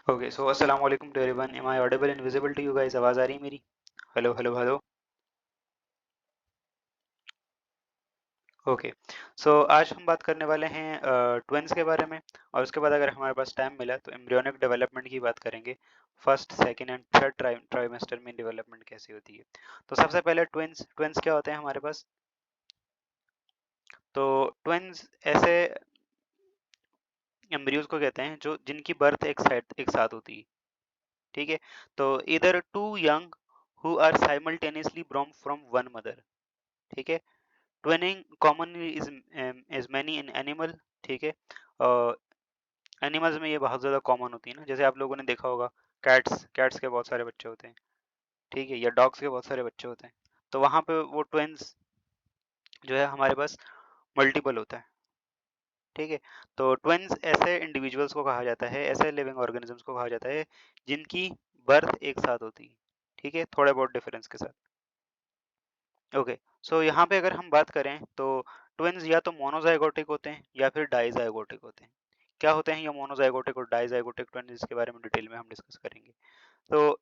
Okay so अस्सलाम वालेकुम to everyone. Am I audible and visible to you guys? आवाज़ आ रही है मेरी? Hello hello hello. Okay so आज हम बात करने वाले हैं ट्विन्स के बारे में, और उसके बाद अगर हमारे पास टाइम मिला तो एम्ब्रियोनिक डेवलपमेंट की बात करेंगे। First second and third trimester में डेवलपमेंट कैसी होती है। तो सबसे पहले ट्विन्स ट्विन्स क्या होते हैं हमारे पास? तो ट्विन्स ऐसे एम्ब्रियोज को कहते हैं जो जिनकी बर्थ एक साथ होती है। ठीक है, तो इधर two young who are simultaneously born from one mother. ठीक है, twinning commonly is is many in animal. ठीक है, एनिमल्स में ये बहुत ज़्यादा कॉमन होती है ना, जैसे आप लोगों ने देखा होगा कैट्स कैट्स के बहुत सारे बच्चे होते हैं। ठीक है, या डॉग्स के बहुत सारे बच्चे होते हैं। तो वहाँ पे वो ट्विन्स जो है हमारे पास मल्टीपल होता है। ठीक है, तो ट्विन्स ऐसे इंडिविजुअल्स को कहा जाता है, ऐसे लिविंग ऑर्गेनिजम्स को कहा जाता है जिनकी बर्थ एक साथ होती है। ठीक है, थोड़े बहुत डिफरेंस के साथ। ओके, सो यहाँ पे अगर हम बात करें तो ट्विन्स या तो मोनोजाइगोटिक होते हैं या फिर डाइजाइगोटिक होते हैं। क्या होते हैं ये मोनोजाइगोटिक और डाइजाइगोटिक ट्विन्स, इसके बारे में डिटेल में हम डिस्कस करेंगे। तो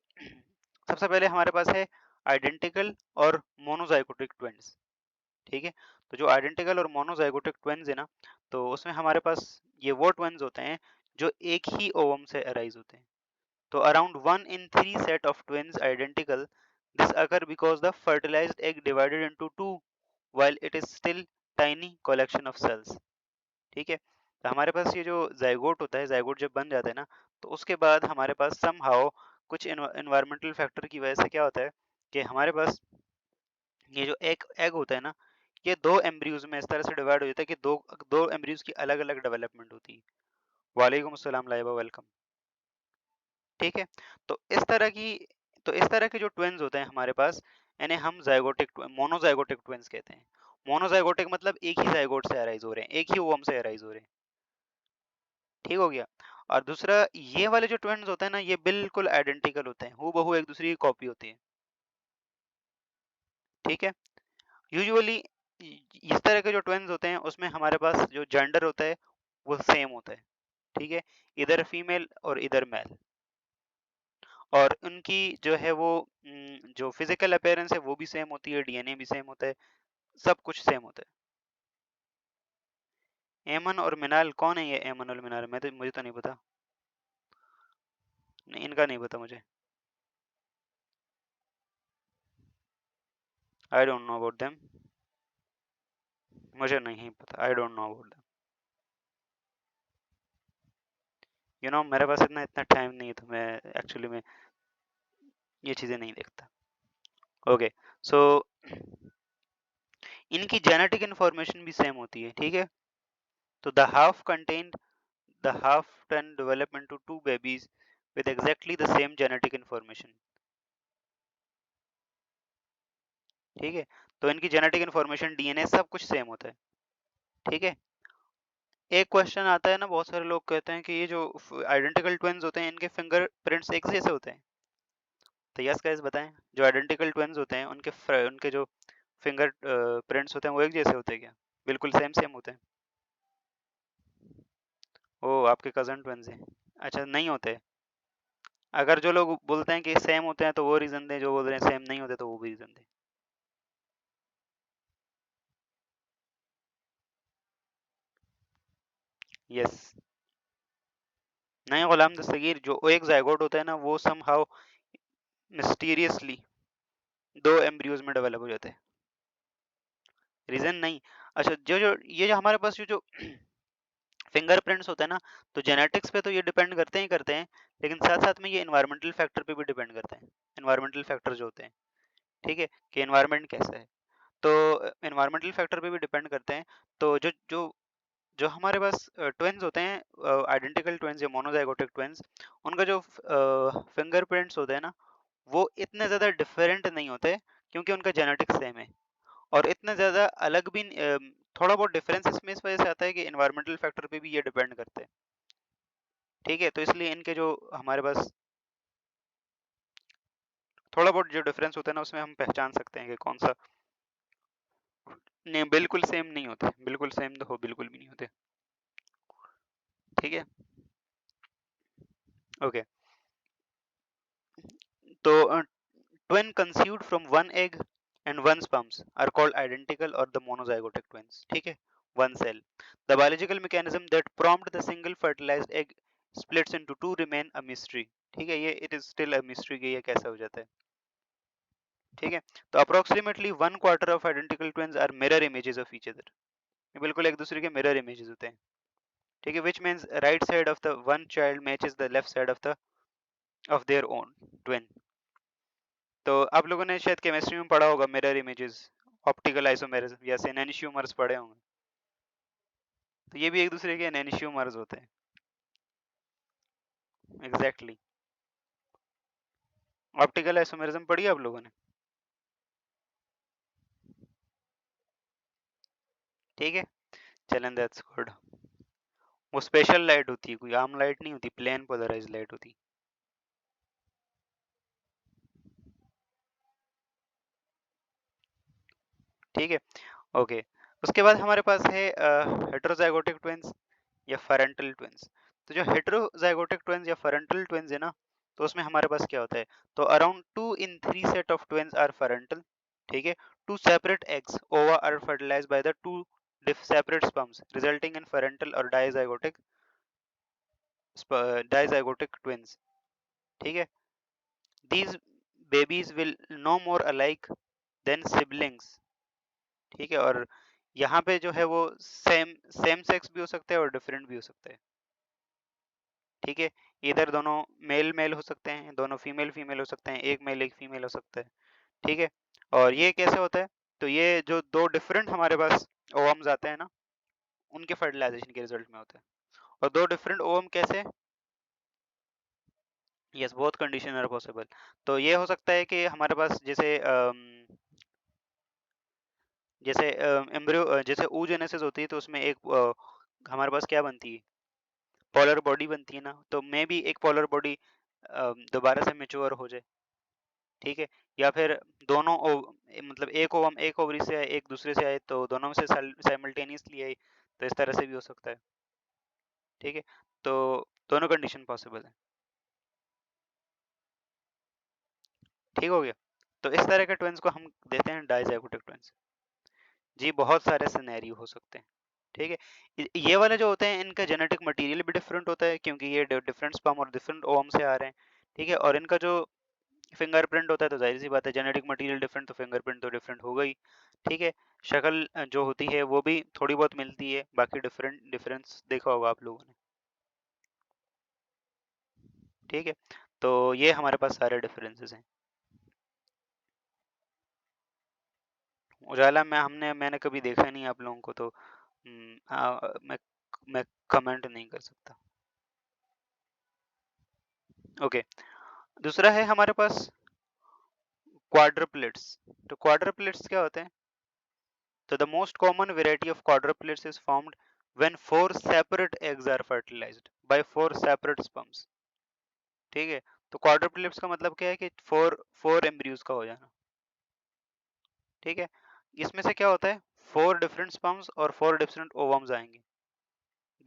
सबसे पहले हमारे पास है आइडेंटिकल और मोनोजाइगोटिक ट्विन्स। ठीक है, तो जो आइडेंटिकल और मोनोजाइगोटिक ट्विन्स है ना, तो उसमें हमारे पास ये वो ट्विन्स होते हैं जो एक ही ओवम से अराइज होते हैं। तो around 1 in 3 set of twins identical. This occur because the fertilized egg divided into two while it is still tiny collection of cells. ठीक है, तो हमारे पास ये जो जाइगोट होता है, जाइगोट जब बन जाता है ना, तो उसके बाद हमारे पास समहाउ कुछ इन्वायरमेंटल फैक्टर की वजह से क्या होता है कि हमारे पास ये जो एक एग होता है ना, ये दो एम्ब्रियोज में इस तरह से डिवाइड हो जाता है कि दो दो एम्ब्रियोज की अलग अलग डेवलपमेंट होती है। वालेकुम अस्सलाम लाइबा, वेलकम। ठीक है, तो इस तरह के जो ट्विन्स होते हैं हमारे पास, इन्हें हम जाइगोटिक मोनोजाइगोटिक ट्विन्स कहते हैं। मोनोजाइगोटिक मतलब एक ही जाइगोट से अराइज हो रहे हैं, एक ही ओवम से अराइज हो रहे हैं। ठीक हो गया। और दूसरा, ये वाले जो ट्विन्स होते हैं ना, ये बिल्कुल आइडेंटिकल होते हैं, हूबहू एक दूसरे की कॉपी होती है। ठीक है, यूजुअली इस तरह के जो ट्विन्स होते हैं उसमें हमारे पास जो जेंडर होता है वो सेम होता है। ठीक है, इधर फीमेल और इधर मेल। और उनकी जो है वो जो फिजिकल अपीयरेंस है वो भी सेम होती है, डीएनए भी सेम होता है, सब कुछ सेम होता है। एमन और मिनाल कौन है? ये एमन और मिनाल मुझे तो नहीं पता। नहीं, इनका नहीं पता मुझे। I don't know about them. मुझे नहीं पता, I don't know about them. मेरे पास इतना इतना टाइम नहीं है, तो मैं एक्चुअली में ये चीज़ें नहीं देखता। ओके, सो इनकी जेनेटिक इन्फॉर्मेशन भी सेम होती है। ठीक है, तो the half can develop into two babies with exactly the same genetic information. ठीक है, तो इनकी जेनेटिक इन्फॉर्मेशन, डीएनए सब कुछ सेम होता है। ठीक है, एक क्वेश्चन आता है ना, बहुत सारे लोग कहते हैं कि ये जो आइडेंटिकल ट्विन्स होते हैं इनके फिंगरप्रिंट्स एक जैसे होते हैं। तो यस गाइस, बताएं, जो आइडेंटिकल ट्विन्स होते हैं उनके जो फिंगर प्रिंट्स होते हैं वो एक जैसे होते हैं क्या? बिल्कुल सेम सेम होते हैं। ओ, आपके कजन ट्विन्स हैं? अच्छा, नहीं होते। अगर जो लोग बोलते हैं कि सेम होते हैं तो वो रीजन दें, जो बोल रहे हैं सेम नहीं होते तो वो भी रीजन दें। यस। नहीं गुलाम दस्तगीर, जो एक जायगोट होता है ना वो समहाउ मिस्टीरियसली दो एम्ब्रियोज में डेवलप हो जाते हैं। रीजन नहीं। अच्छा, जो हमारे पास जो फिंगरप्रिंट्स होते हैं ना, तो जेनेटिक्स पे तो ये डिपेंड करते हैं, लेकिन साथ साथ में ये इन्वायरमेंटल फैक्टर पे भी डिपेंड करते हैं। इन्वायरमेंटल फैक्टर जो होते हैं, ठीक है, कि इन्वायरमेंट कैसा है, तो इन्वायरमेंटल फैक्टर पे भी डिपेंड करते हैं। तो जो जो जो हमारे पास ट्विन्स होते हैं, आइडेंटिकल ट्विन्स या मोनोजाइगोटिक ट्विन्स, उनका जो फिंगरप्रिंट्स होते हैं ना, वो इतने ज़्यादा डिफरेंट नहीं होते, क्योंकि उनका जेनेटिक्स सेम है। और इतना ज़्यादा अलग भी थोड़ा बहुत डिफरेंस इसमें इस वजह से आता है कि इन्वायरमेंटल फैक्टर पे भी ये डिपेंड करते हैं। ठीक है, तो इसलिए इनके जो हमारे पास थोड़ा बहुत जो डिफरेंस होता है ना, उसमें हम पहचान सकते हैं कि कौन सा। नहीं, बिल्कुल सेम नहीं होते, बिल्कुल सेम तो हो बिल्कुल भी नहीं होते। ठीक है, ओके। तो twin conceived from one egg and one sperms are called identical or the monozygotic twins. ठीक है, one cell. The biological mechanism that prompt the single fertilized egg splits into two remain a mystery. ठीक है, ये it is still a mystery कि ये कैसे हो जाता है. ठीक है, तो approximately 1/4 of identical twins are mirror images of each other. ये बिल्कुल एक दूसरे के mirror images होते हैं. ठीक है, which means right side of the one child matches the left side of their own twin. तो आप लोगों ने शायद केमिस्ट्री में पढ़ा होगा मिरर इमेजेस, ऑप्टिकल आइसोमेरिज्म या एनेंशियोमर्स पढ़े होंगे. तो ये भी एक दूसरे के एनेंशियोमर्स होते हैं. एग्जैक्टली. ऑप्टिकल आइसोमेरिज्म पढ़ी आप लोगों ने? ठीक है, चलें, दैट्स गुड. वो स्पेशल लाइट होती है, कोई आम लाइट नहीं होती, प्लेन पोलराइज्ड लाइट होती. ठीक है, ओके. उसके बाद हमारे पास है हेटेरोजाइगोटिक ट्विंस या पेरेंटल ट्विंस. तो जो हेटेरोजाइगोटिक ट्विंस या पेरेंटल ट्विंस है ना, तो उसमें हमारे पास क्या होता है, तो around 2 in 3 set of twins are parental. ठीक है, two separate eggs ova are fertilised by the two separate sperms resulting in parental और डाइजाइगोटिक ट्विंस. ठीक है, these babies will no more alike than siblings. ठीक है, और यहाँ पे जो है वो सेम सेम सेक्स भी हो सकते हैं और डिफरेंट भी हो सकते हैं. ठीक है, इधर दोनों मेल मेल हो सकते हैं, दोनों फीमेल फीमेल हो सकते हैं, एक मेल एक फीमेल हो सकता है. ठीक है, और ये कैसे होता है, तो ये जो दो डिफरेंट हमारे पास ओवम्स आते हैं ना, उनके फर्टिलाइजेशन के रिजल्ट में होता है. और दो डिफरेंट ओवम कैसे? Yes, both condition are possible. तो ये हो सकता है कि हमारे पास जैसे एम्ब्रियो, जैसे oogenesis होती है, तो उसमें एक हमारे पास क्या बनती है, पोलर बॉडी बनती है ना, तो मे भी एक पोलर बॉडी दोबारा से मेच्योर हो जाए. ठीक है, या फिर दोनों मतलब एक ओवम एक ओवरी से आए, एक दूसरे से आए, तो दोनों में से साइमल्टेनियसली आए, तो इस तरह से भी हो सकता है. ठीक है, तो दोनों कंडीशन पॉसिबल है. ठीक हो गया. तो इस तरह के ट्विंस को हम देते हैं डाइजाइगोटिक ट्विंस. जी, बहुत सारे सिनेरियो हो सकते हैं. ठीक है, ये वाले जो होते हैं इनका जेनेटिक मटेरियल भी डिफरेंट होता है, क्योंकि ये डिफरेंट स्पर्म और डिफरेंट ओवम से आ रहे हैं. ठीक है, और इनका जो फिंगरप्रिंट होता है, तो जाहिर सी बात है जेनेटिक मटेरियल डिफरेंट, तो फिंगरप्रिंट तो डिफरेंट होगा ही. ठीक है, शक्ल जो होती है वो भी थोड़ी बहुत मिलती है, बाकी डिफरेंस देखा होगा आप लोगों ने. ठीक है, तो ये हमारे पास सारे डिफरेंसेस हैं. उजाला में मैंने कभी देखा नहीं आप लोगों को, तो मैं कमेंट नहीं कर सकता. ओके, दूसरा है हमारे पास क्वाड्रुप्लेट्स. तो क्वाड्रुप्लेट्स क्या होते हैं? तो the most common variety of quadruplets is formed when four separate eggs are fertilized by four separate sperms. ठीक है, तो क्वाड्रुप्लेट्स का मतलब क्या है कि फोर फोर एम्ब्रियोज का हो जाना. ठीक है, इसमें से क्या होता है, फोर डिफरेंट स्पर्म्स और फोर डिफरेंट ओवम्स आएंगे.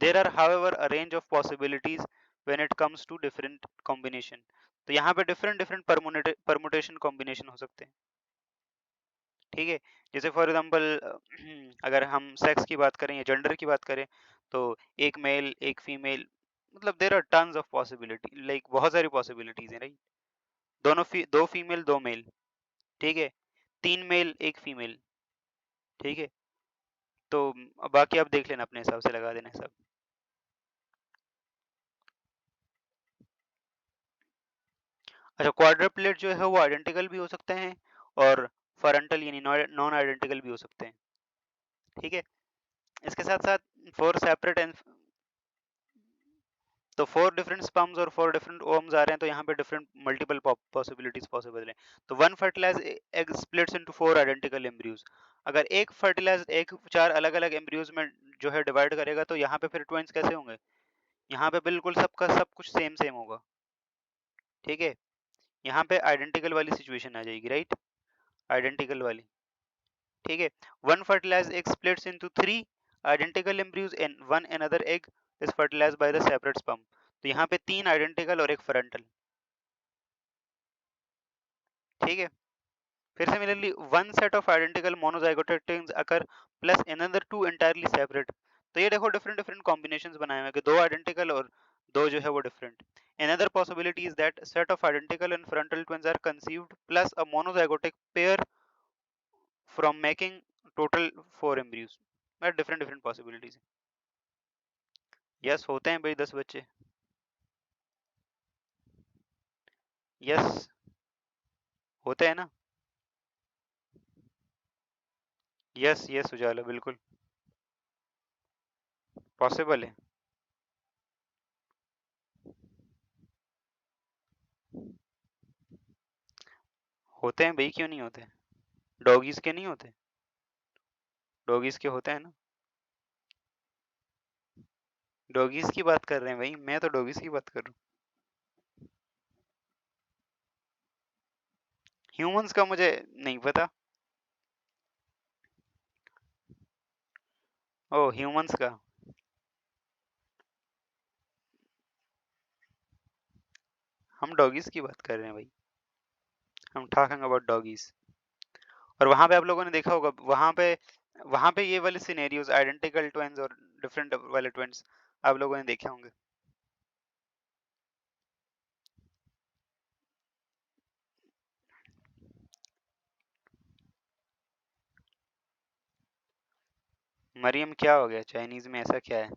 There are however a range of possibilities when it comes to different combination. तो यहाँ पे डिफरेंट डिफरेंट परमुटेशन कॉम्बिनेशन हो सकते हैं. ठीक है, जैसे फॉर एग्जांपल अगर हम सेक्स की बात करें या जेंडर की बात करें, तो एक मेल एक फीमेल, मतलब there are tons of possibility, like बहुत सारी पॉसिबिलिटीज हैं, राइट. दो फीमेल दो मेल. ठीक है, तीन मेल एक फीमेल. ठीक है, तो बाकी आप देख लेना, अपने हिसाब से लगा देना सब. अच्छा, क्वाड्रुप्लेट जो है वो आइडेंटिकल भी हो सकते हैं और फरंटल यानी नॉन आइडेंटिकल भी हो सकते हैं. ठीक है, इसके साथ साथ फोर सेपरेट एंड, तो फोर डिफरेंट स्पर्म्स और फोर डिफरेंट ओव्स आ रहे हैं, तो यहाँ पे डिफरेंट मल्टीपल पॉसिबिलिटीज पॉसिबल है. तो one fertilize egg splits into four identical embryos. अगर एक फर्टिलाइज एक चार अलग अलग एम्ब्रियोज में जो है डिवाइड करेगा, तो यहाँ पे फिर ट्विंस कैसे होंगे? यहाँ पे बिल्कुल सबका सब कुछ सेम सेम होगा. ठीक है, यहाँ पे आइडेंटिकल वाली सिचुएशन आ जाएगी, राइट, आइडेंटिकल वाली. ठीक है, one fertilized egg splits into three identical embryos and one another egg is fertilized by the separate sperm. तो यहाँ पे तीन आइडेंटिकल और एक फरंटल. ठीक है। फिर similarly one set of identical monozygotic twins occur plus another two entirely separate. तो ये देखो डिफरेंट डिफरेंट कॉम्बिनेशंस बनाए हुए हैं कि दो आइडेंटिकल और दो जो है वो different. Another possibility is that set of identical and frontal twins are conceived plus a monozygotic pair from making total 4 embryos. But different different possibilities. Yes, होते हैं भाई 10 बच्चे। Yes, होते हैं ना। Yes, yes उजाला बिल्कुल पॉसिबल है। होते हैं भाई, क्यों नहीं होते। डॉगीज के नहीं होते। डॉगीज के होते हैं ना। डॉगीज की बात कर रहे हैं भाई, मैं तो डॉगीज की बात कर रहा हूँ। ह्यूमंस का मुझे नहीं पता। ओ ह्यूमंस का। हम डॉगीज की बात कर रहे हैं भाई। हम टॉकिंग अबाउट डॉगीज। और वहां पे आप लोगों ने देखा होगा, वहां पे ये वाले सिनेरियोज आइडेंटिकल ट्विन्स और डिफरेंट वाले ट्विन्स आप लोगों ने देखे होंगे। मरियम क्या हो गया, चाइनीज में ऐसा क्या है।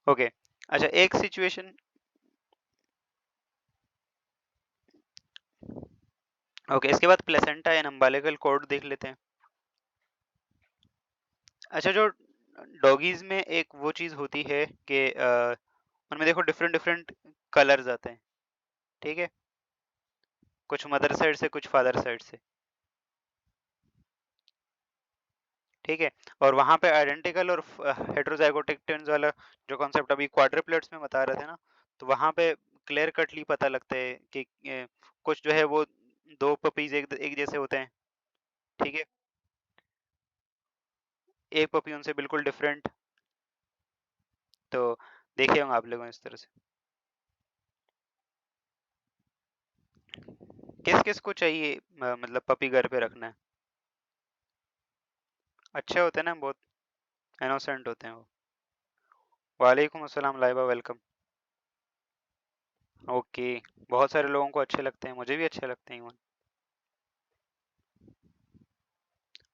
ओके अच्छा एक सिचुएशन। ओके इसके बाद प्लेसेंटा एंड अम्बिलिकल कॉर्ड देख लेते हैं। अच्छा जो डॉगीज में एक वो चीज होती है कि उनमें देखो डिफरेंट डिफरेंट कलर्स आते हैं। ठीक है, कुछ मदर साइड से कुछ फादर साइड से। ठीक है, और वहां पे आइडेंटिकल और हेटेरोजाइगोटिक ट्विन्स वाला जो कॉन्सेप्ट अभी क्वाड्रुप्लेट्स में बता रहे थे ना, तो वहां पे क्लियर कटली पता लगता है कि कुछ जो है वो दो पपीज एक जैसे होते हैं। ठीक है, एक पपी उनसे बिल्कुल डिफरेंट। तो देखे होंगे आप लोगों ने इस तरह से। किस किस को चाहिए मतलब पपी घर पे रखना है। अच्छे होते हैं ना बहुत, इनोसेंट होते हैं वो। वालेकुम अस्सलाम लाइबा, वेलकम। ओके, बहुत सारे लोगों को अच्छे लगते हैं, मुझे भी अच्छे लगते हैं इवन।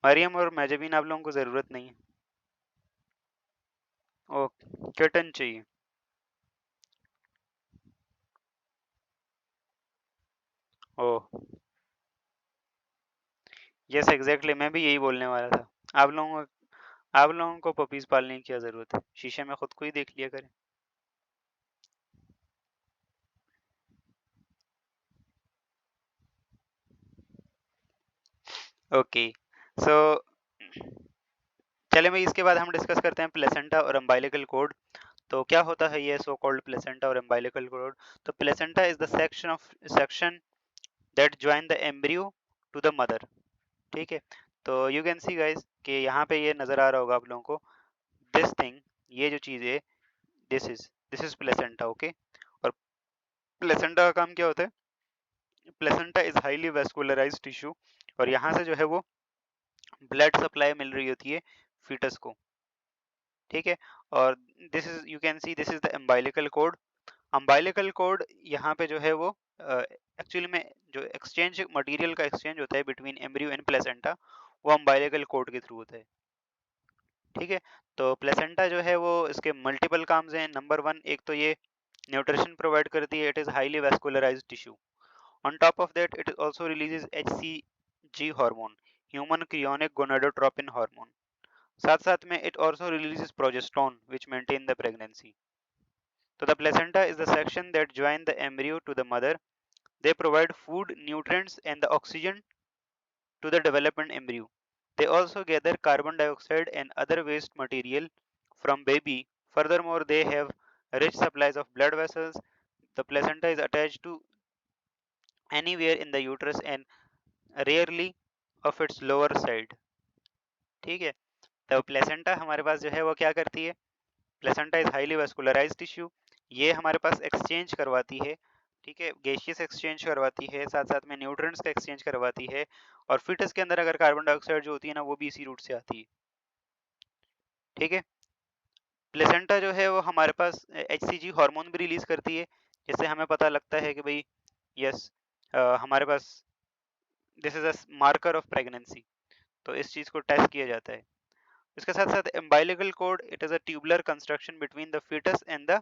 मरियम और मैजबीन आप लोगों को ज़रूरत नहीं है। ओ किटन चाहिए। ओह यस एग्जैक्टली, मैं भी यही बोलने वाला था। आप लोगों को पपीज पालने की क्या ज़रूरत है, शीशे में खुद को ही देख लिया करें। ओके सो चले भाई, इसके बाद हम डिस्कस करते हैं प्लेसेंटा और अम्बाइलिकल कॉर्ड। तो क्या होता है ये सो कॉल्ड प्लेसेंटा और अम्बाइलिकल कॉर्ड। तो placenta is the section that join the embryo to the mother. ठीक है, तो यू कैन सी गाइस कि यहाँ पे ये नजर आ रहा होगा आप लोगों को, दिस थिंग, ये जो चीज है, दिस इज प्लेसेंटा। ओके, और प्लेसेंटा का काम क्या होता है। Placenta is highly vascularised tissue, और यहाँ से जो है वो ब्लड सप्लाई मिल रही होती है फीटस को। ठीक है, और this is you can see this is the umbilical cord. Umbilical cord यहाँ पे जो है वो एक्चुअली में जो एक्सचेंज मटेरियल का एक्सचेंज होता है बिटवीन एम्ब्रियो एंड प्लेसेंटा, वो अम्बाइलिकल कॉर्ड के थ्रू होता है। ठीक है, तो प्लेसेंटा जो है वो इसके मल्टीपल काम्स हैं। नंबर वन, एक तो ये न्यूट्रिशन प्रोवाइड करती है, it is highly vascularised tissue. On top of that it also releases HCG hormone, human क्रियोनिक gonadotropin hormone. साथ साथ में it also releases progesterone which maintain the pregnancy. So the placenta is the section that join the embryo to the mother. They provide food, nutrients, and the oxygen to the development embryo. They also gather carbon dioxide and other waste material from baby. Furthermore, they have rich supplies of blood vessels. The placenta is attached to anywhere in the uterus and rarely of its lower side. ठीक है, तो placenta हमारे पास जो है वो क्या करती है। Placenta is highly vascularised tissue, ये हमारे पास एक्सचेंज करवाती है ठीक है, गैसियस एक्सचेंज करवाती है, साथ साथ में न्यूट्रॉन्स का एक्सचेंज करवाती है, और फीटस के अंदर अगर कार्बन डाइऑक्साइड जो होती है ना वो भी इसी रूट से आती है। ठीक है, प्लेसेंटा जो है वो हमारे पास HCG हार्मोन भी रिलीज करती है, जिससे हमें पता लगता है कि भाई यस हमारे पास this is a marker of pregnancy, तो इस चीज को टेस्ट किया जाता है। इसके साथ साथ umbilical cord, it is a tubular construction between the foetus and the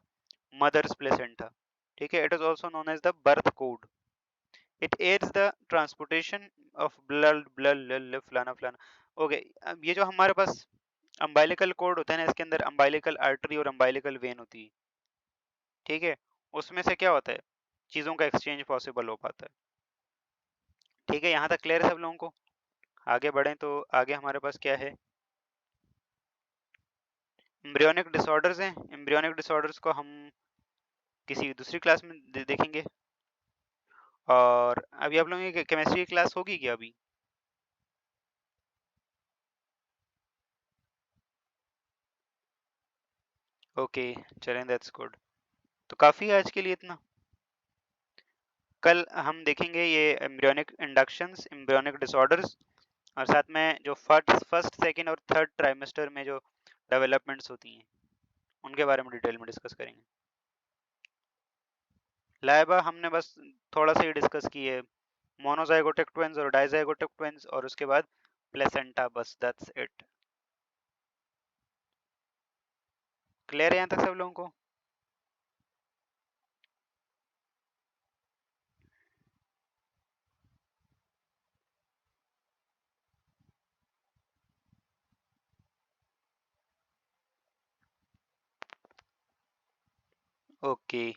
mother's placenta. ठीक है, it is also known as the birth cord. It aids the transportation of blood फलाना फलाना। ओके, अब ये जो हमारे पास अम्बाइलिकल कोड होता है ना, इसके अंदर अम्बाइलिकल आर्टरी और अम्बाइलिकल वेन होती है। ठीक है, उसमें से क्या होता है, चीजों का एक्सचेंज पॉसिबल हो पाता है। ठीक है, यहाँ तक क्लियर है सब लोगों को? आगे बढ़ें तो आगे हमारे पास क्या है, एम्ब्रियोनिक डिसऑर्डर्स हैं। एम्ब्रियोनिक डिसऑर्डर्स को हम किसी दूसरी क्लास में देखेंगे। और अभी आप लोगों की केमिस्ट्री की क्लास होगी क्या अभी? ओके, चलें, दैट्स गुड। तो काफ़ी है आज के लिए इतना। कल हम देखेंगे ये एम्ब्रियोनिक इंडक्शंस, एम्ब्रियोनिक डिसऑर्डर्स, और साथ में जो फर्स्ट सेकंड और थर्ड ट्राइमेस्टर में जो डेवलपमेंट्स होती हैं उनके बारे में डिटेल में डिस्कस करेंगे। लाइबा हमने बस थोड़ा सा ही डिस्कस की है, मोनोजाइगोटिक ट्विंस और डाइजाइगोटिक ट्विंस, और उसके बाद प्लेसेंटा, बस दैट्स इट। क्लियर है यहाँ तक सब लोगों को? ओके,